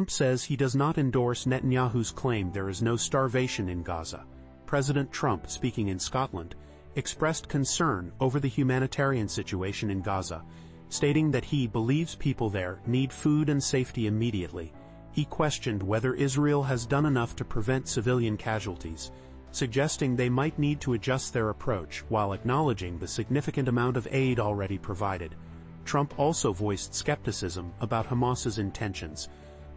Trump says he does not endorse Netanyahu's claim there is no starvation in Gaza. President Trump, speaking in Scotland, expressed concern over the humanitarian situation in Gaza, stating that he believes people there need food and safety immediately. He questioned whether Israel has done enough to prevent civilian casualties, suggesting they might need to adjust their approach while acknowledging the significant amount of aid already provided. Trump also voiced skepticism about Hamas's intentions,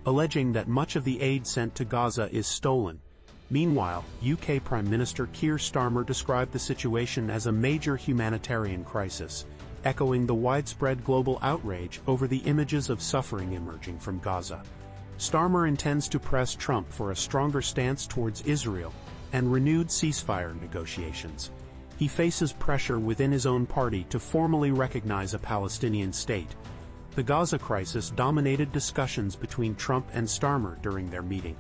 alleging that much of the aid sent to Gaza is stolen. Meanwhile, UK Prime Minister Keir Starmer described the situation as a major humanitarian crisis, echoing the widespread global outrage over the images of suffering emerging from Gaza. Starmer intends to press Trump for a stronger stance towards Israel and renewed ceasefire negotiations. He faces pressure within his own party to formally recognize a Palestinian state. The Gaza crisis dominated discussions between Trump and Starmer during their meeting.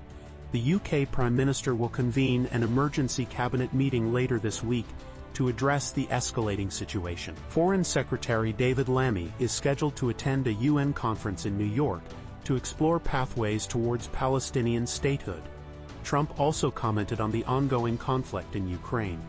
The UK Prime Minister will convene an emergency cabinet meeting later this week to address the escalating situation. Foreign Secretary David Lammy is scheduled to attend a UN conference in New York to explore pathways towards Palestinian statehood. Trump also commented on the ongoing conflict in Ukraine,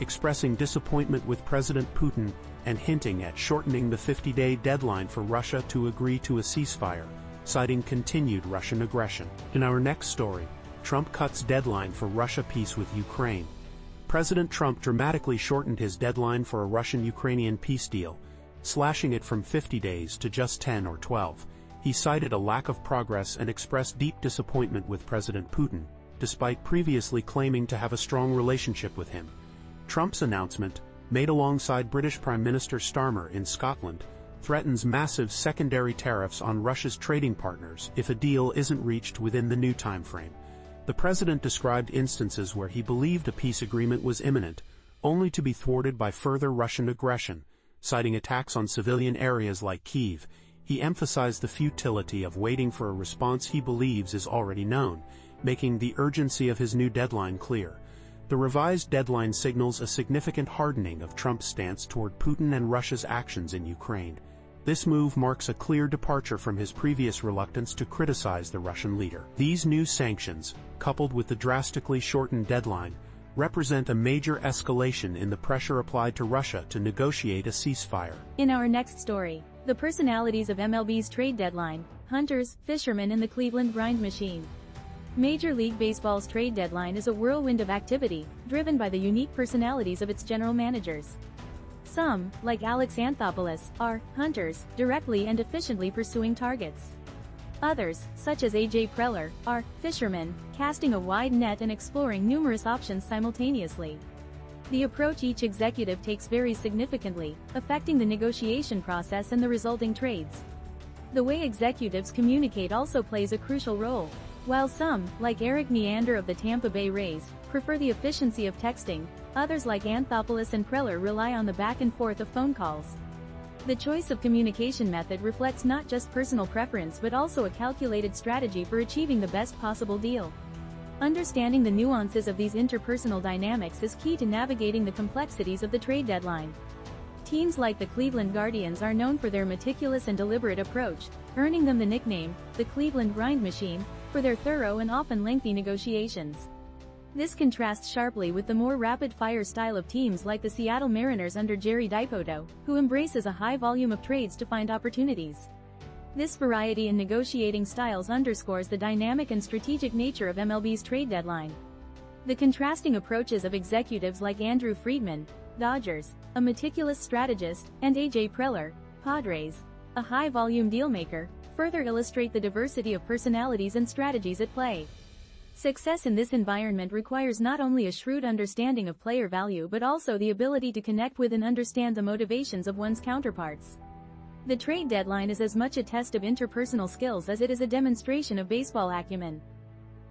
expressing disappointment with President Putin and hinting at shortening the 50-day deadline for Russia to agree to a ceasefire, citing continued Russian aggression. In our next story, Trump cuts deadline for Russia peace with Ukraine. President Trump dramatically shortened his deadline for a Russian-Ukrainian peace deal, slashing it from 50 days to just 10 or 12. He cited a lack of progress and expressed deep disappointment with President Putin, despite previously claiming to have a strong relationship with him. Trump's announcement, made alongside British Prime Minister Starmer in Scotland, threatens massive secondary tariffs on Russia's trading partners if a deal isn't reached within the new timeframe. The president described instances where he believed a peace agreement was imminent, only to be thwarted by further Russian aggression. Citing attacks on civilian areas like Kyiv, he emphasized the futility of waiting for a response he believes is already known, making the urgency of his new deadline clear. The revised deadline signals a significant hardening of Trump's stance toward Putin and Russia's actions in Ukraine. This move marks a clear departure from his previous reluctance to criticize the Russian leader. These new sanctions, coupled with the drastically shortened deadline, represent a major escalation in the pressure applied to Russia to negotiate a ceasefire. In our next story, the personalities of MLB's trade deadline, hunters, fishermen and the Cleveland grind machine. Major League Baseball's trade deadline is a whirlwind of activity, driven by the unique personalities of its general managers. Some, like Alex Anthopoulos, are hunters, directly and efficiently pursuing targets. Others, such as AJ Preller, are fishermen, casting a wide net and exploring numerous options simultaneously. The approach each executive takes varies significantly, affecting the negotiation process and the resulting trades. The way executives communicate also plays a crucial role. While some, like Eric Neander of the Tampa Bay Rays, prefer the efficiency of texting, others like Anthopoulos and Preller rely on the back and forth of phone calls. The choice of communication method reflects not just personal preference but also a calculated strategy for achieving the best possible deal. Understanding the nuances of these interpersonal dynamics is key to navigating the complexities of the trade deadline. Teams like the Cleveland Guardians are known for their meticulous and deliberate approach, earning them the nickname, the Cleveland Grind Machine, for their thorough and often lengthy negotiations. This contrasts sharply with the more rapid-fire style of teams like the Seattle Mariners under Jerry Dipoto, who embraces a high volume of trades to find opportunities. This variety in negotiating styles underscores the dynamic and strategic nature of MLB's trade deadline. The contrasting approaches of executives like Andrew Friedman, Dodgers, a meticulous strategist, and AJ Preller, Padres, a high-volume dealmaker, further illustrate the diversity of personalities and strategies at play. Success in this environment requires not only a shrewd understanding of player value but also the ability to connect with and understand the motivations of one's counterparts. The trade deadline is as much a test of interpersonal skills as it is a demonstration of baseball acumen.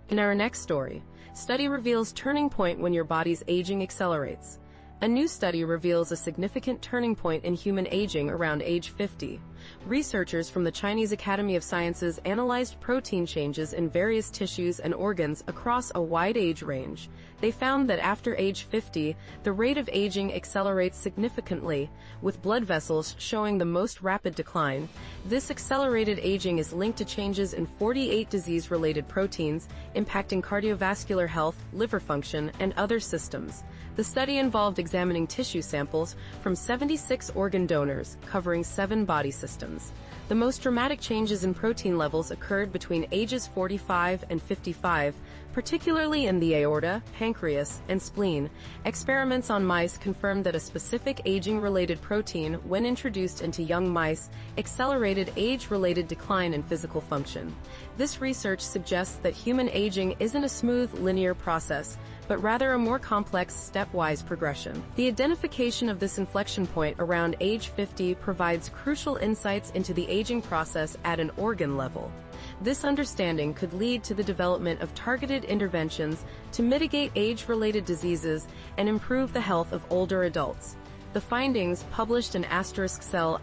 In our next story, study reveals turning point when your body's aging accelerates. A new study reveals a significant turning point in human aging around age 50, researchers from the Chinese Academy of Sciences analyzed protein changes in various tissues and organs across a wide age range. They found that after age 50, the rate of aging accelerates significantly, with blood vessels showing the most rapid decline. This accelerated aging is linked to changes in 48 disease-related proteins, impacting cardiovascular health, liver function, and other systems. The study involved examining tissue samples from 76 organ donors, covering 7 body systems. The most dramatic changes in protein levels occurred between ages 45 and 55, particularly in the aorta, pancreas, and spleen. Experiments on mice confirmed that a specific aging-related protein, when introduced into young mice, accelerated age-related decline in physical function. This research suggests that human aging isn't a smooth, linear process, but rather a more complex, stepwise progression. The identification of this inflection point around age 50 provides crucial insights into the aging process at an organ level. This understanding could lead to the development of targeted interventions to mitigate age-related diseases and improve the health of older adults. The findings, published in *Cell*,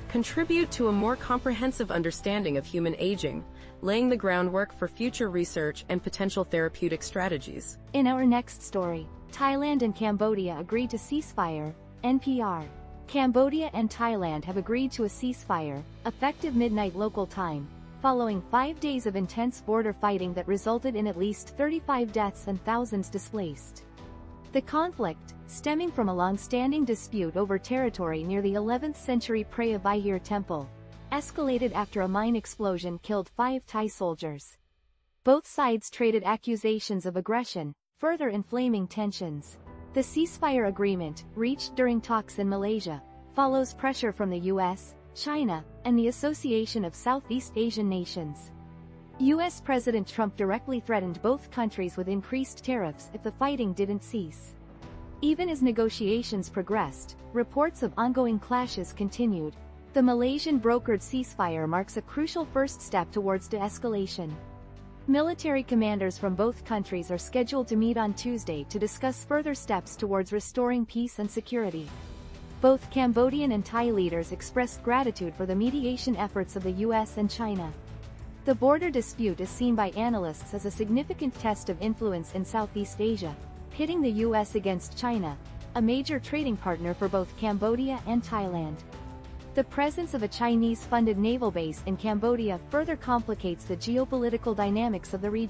contribute to a more comprehensive understanding of human aging, laying the groundwork for future research and potential therapeutic strategies. In our next story, Thailand and Cambodia agreed to ceasefire, NPR. Cambodia and Thailand have agreed to a ceasefire, effective midnight local time, following 5 days of intense border fighting that resulted in at least 35 deaths and thousands displaced. The conflict, stemming from a long-standing dispute over territory near the 11th century Preah Vihear temple, escalated after a mine explosion killed 5 Thai soldiers. Both sides traded accusations of aggression, further inflaming tensions. The ceasefire agreement, reached during talks in Malaysia, follows pressure from the US, China, and the Association of Southeast Asian Nations. US President Trump directly threatened both countries with increased tariffs if the fighting didn't cease. Even as negotiations progressed, reports of ongoing clashes continued. The Malaysian-brokered ceasefire marks a crucial first step towards de-escalation. Military commanders from both countries are scheduled to meet on Tuesday to discuss further steps towards restoring peace and security. Both Cambodian and Thai leaders expressed gratitude for the mediation efforts of the US and China. The border dispute is seen by analysts as a significant test of influence in Southeast Asia, pitting the US against China, a major trading partner for both Cambodia and Thailand. The presence of a Chinese-funded naval base in Cambodia further complicates the geopolitical dynamics of the region.